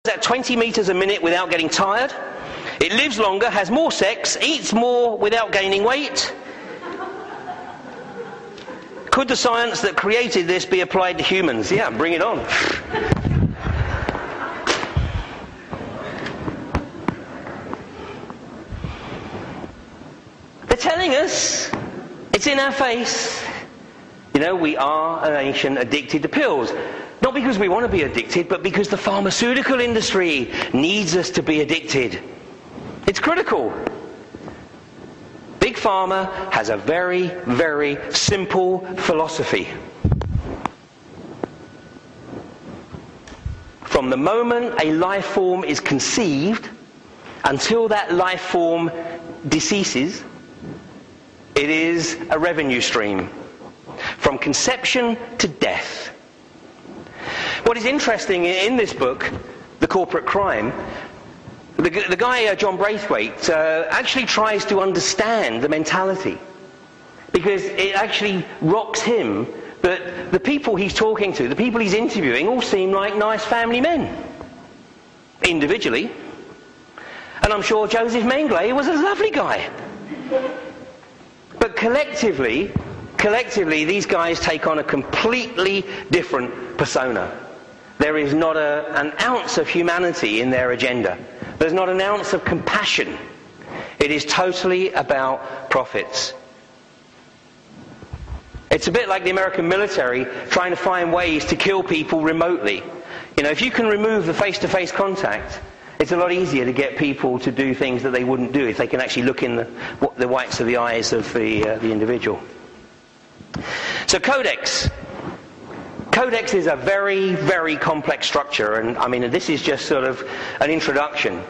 at 20 meters a minute without getting tired. It lives longer, has more sex, eats more without gaining weight. Could the science that created this be applied to humans? Yeah, bring it on. They're telling us, it's in our face. You know, we are a nation addicted to pills. Not because we want to be addicted, but because the pharmaceutical industry needs us to be addicted. It's critical. Big Pharma has a very, very simple philosophy. From the moment a life form is conceived until that life form deceases, it is a revenue stream. From conception to death. What is interesting in this book, The Corporate Crime, the guy, John Braithwaite, actually tries to understand the mentality. Because it actually rocks him that the people he's talking to, the people he's interviewing, all seem like nice family men. Individually. And I'm sure Joseph Mengele was a lovely guy. But collectively, these guys take on a completely different persona. There is not an ounce of humanity in their agenda. There's not an ounce of compassion. It is totally about profits. It's a bit like the American military trying to find ways to kill people remotely. You know, if you can remove the face-to-face contact, it's a lot easier to get people to do things that they wouldn't do if they can actually look in the whites of the eyes of the individual. So Codex. Codex is a very, very complex structure, and I mean, this is just sort of an introduction.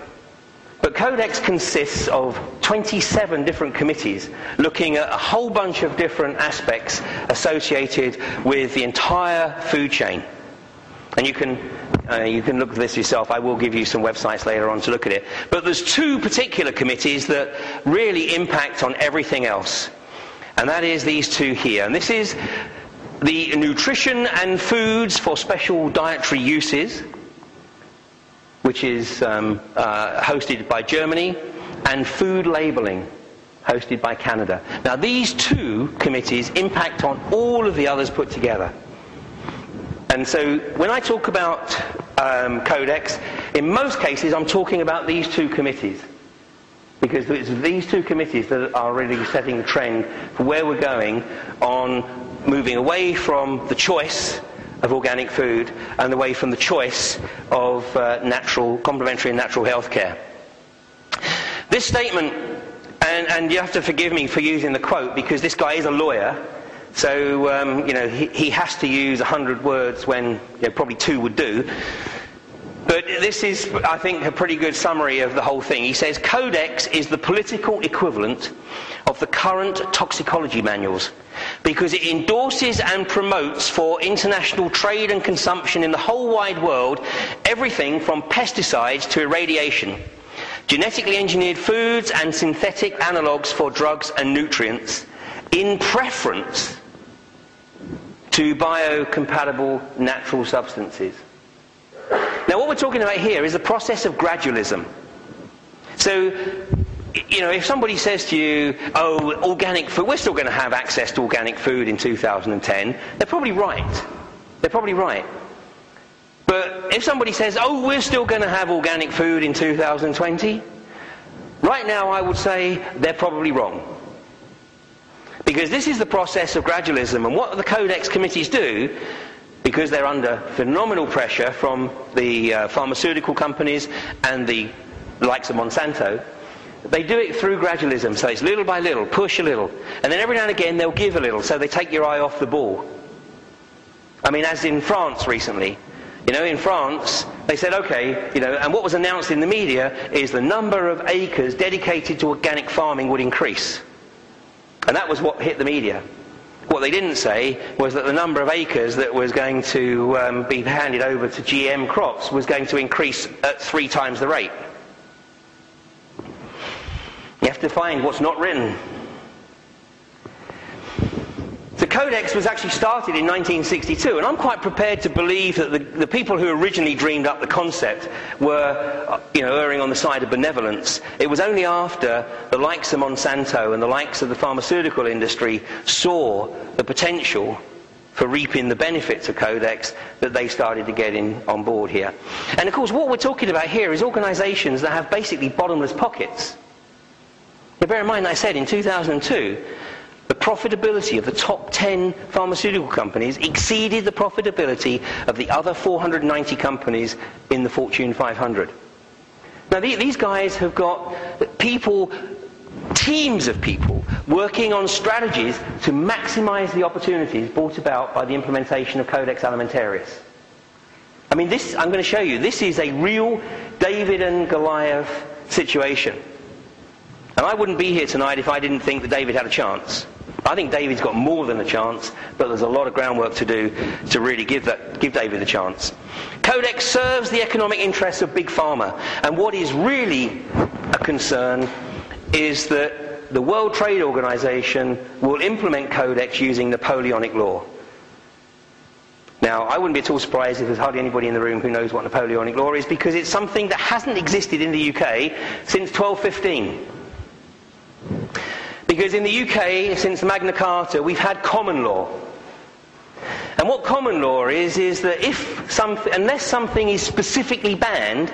But Codex consists of 27 different committees looking at a whole bunch of different aspects associated with the entire food chain. And you can look at this yourself. I will give you some websites later on to look at it. But there's two particular committees that really impact on everything else. And that is these two here. And this is the Nutrition and Foods for Special Dietary Uses, which is hosted by Germany, and Food Labelling, hosted by Canada. Now these two committees impact on all of the others put together. And so when I talk about Codex, in most cases I'm talking about these two committees. Because it's these two committees that are really setting the trend for where we're going on moving away from the choice of organic food and away from the choice of complementary and natural health care. This statement, and you have to forgive me for using the quote because this guy is a lawyer, so he has to use 100 words when probably 2 would do. But this is, I think, a pretty good summary of the whole thing. He says, Codex is the political equivalent of the current toxicology manuals because it endorses and promotes for international trade and consumption in the whole wide world everything from pesticides to irradiation, genetically engineered foods and synthetic analogues for drugs and nutrients in preference to biocompatible natural substances. Now what we're talking about here is the process of gradualism. So, if somebody says to you, oh, organic food, we're still going to have access to organic food in 2010, they're probably right. They're probably right. But if somebody says, oh, we're still going to have organic food in 2020, right now I would say they're probably wrong. Because this is the process of gradualism, and what the Codex committees do, because they're under phenomenal pressure from the pharmaceutical companies and the likes of Monsanto, they do it through gradualism. So it's little by little, push a little. And then every now and again they'll give a little, so they take your eye off the ball. I mean, as in France recently. In France, they said, okay, and what was announced in the media is the number of acres dedicated to organic farming would increase. And that was what hit the media. What they didn't say was that the number of acres that was going to be handed over to GM crops was going to increase at 3 times the rate. You have to find what's not written. So Codex was actually started in 1962, and I'm quite prepared to believe that the people who originally dreamed up the concept were, erring on the side of benevolence. It was only after the likes of Monsanto and the likes of the pharmaceutical industry saw the potential for reaping the benefits of Codex that they started to get on board here. And of course, what we're talking about here is organisations that have basically bottomless pockets. Now, bear in mind, I said in 2002, the profitability of the top 10 pharmaceutical companies exceeded the profitability of the other 490 companies in the Fortune 500. Now, these guys have got people, teams of people, working on strategies to maximise the opportunities brought about by the implementation of Codex Alimentarius. I mean, I'm going to show you, this is a real David and Goliath situation. And I wouldn't be here tonight if I didn't think that David had a chance. I think David's got more than a chance, but there's a lot of groundwork to do to really give David a chance. Codex serves the economic interests of Big Pharma, and what is really a concern is that the World Trade Organization will implement Codex using Napoleonic law. Now, I wouldn't be at all surprised if there's hardly anybody in the room who knows what Napoleonic law is, because it's something that hasn't existed in the UK since 1215. Because in the UK, since Magna Carta, we've had common law. And what common law is that unless something is specifically banned,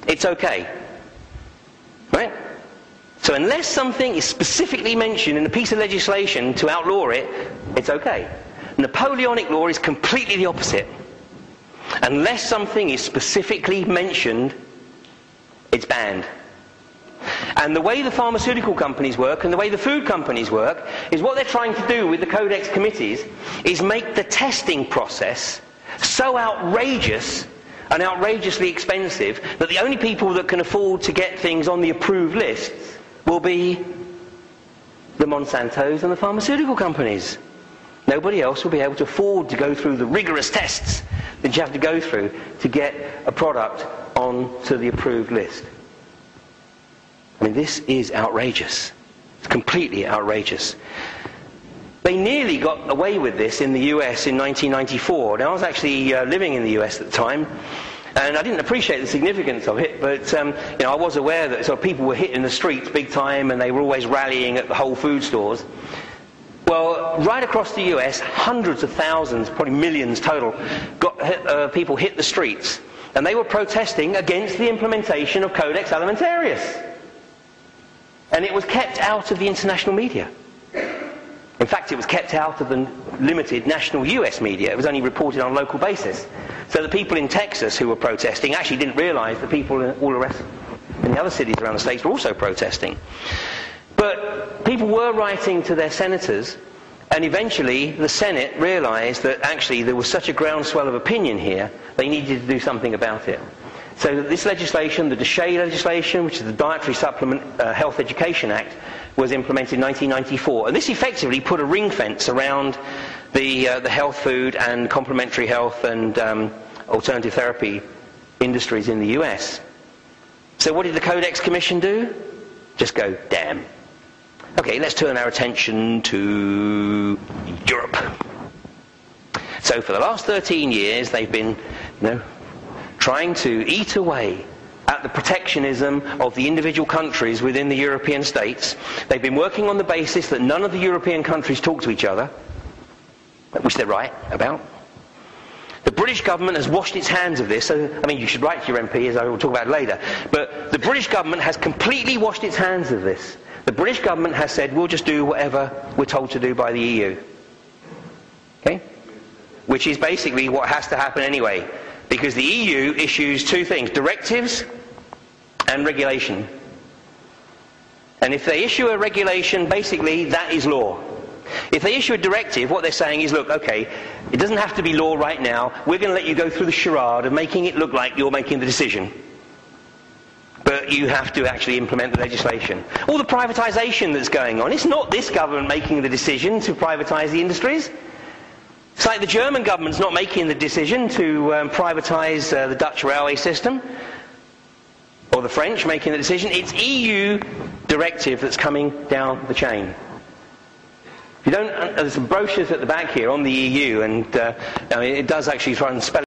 it's okay. Right? So unless something is specifically mentioned in a piece of legislation to outlaw it, it's okay. Napoleonic law is completely the opposite. Unless something is specifically mentioned, it's banned. And the way the pharmaceutical companies work and the way the food companies work is what they're trying to do with the Codex committees is make the testing process so outrageous and outrageously expensive that the only people that can afford to get things on the approved lists will be the Monsantos and the pharmaceutical companies. Nobody else will be able to afford to go through the rigorous tests that you have to go through to get a product onto the approved list. I mean, this is outrageous. It's completely outrageous. They nearly got away with this in the US in 1994. Now, I was actually living in the US at the time, and I didn't appreciate the significance of it, but I was aware that sort of people were hitting the streets big time, and they were always rallying at the Whole Food stores. Well, right across the US, hundreds of thousands, probably millions total, people hit the streets, and they were protesting against the implementation of Codex Alimentarius. And it was kept out of the international media. In fact, it was kept out of the limited national US media. It was only reported on a local basis. So the people in Texas who were protesting actually didn't realise that people in all the rest in the other cities around the States were also protesting. But people were writing to their senators, and eventually the Senate realised that actually there was such a groundswell of opinion here, they needed to do something about it. So this legislation, the shady legislation, which is the Dietary Supplement Health Education Act, was implemented in 1994. And this effectively put a ring fence around the health food and complementary health and alternative therapy industries in the US. So what did the Codex Commission do? Just go, damn. Okay, let's turn our attention to Europe. So for the last 13 years, they've been, trying to eat away at the protectionism of the individual countries within the European states. They've been working on the basis that none of the European countries talk to each other, which they're right about. The British government has washed its hands of this. So, you should write to your MP, as I will talk about later. But the British government has completely washed its hands of this. The British government has said, we'll just do whatever we're told to do by the EU. Okay? Which is basically what has to happen anyway. Because the EU issues two things, directives and regulation. And if they issue a regulation, basically that is law. If they issue a directive, what they're saying is, look, okay, it doesn't have to be law right now. We're going to let you go through the charade of making it look like you're making the decision. But you have to actually implement the legislation. All the privatisation that's going on, it's not this government making the decision to privatise the industries. It's like the German government's not making the decision to privatise the Dutch railway system, or the French making the decision. It's EU directive that's coming down the chain. If you don't, there's some brochures at the back here on the EU, and I mean, it does actually try and spell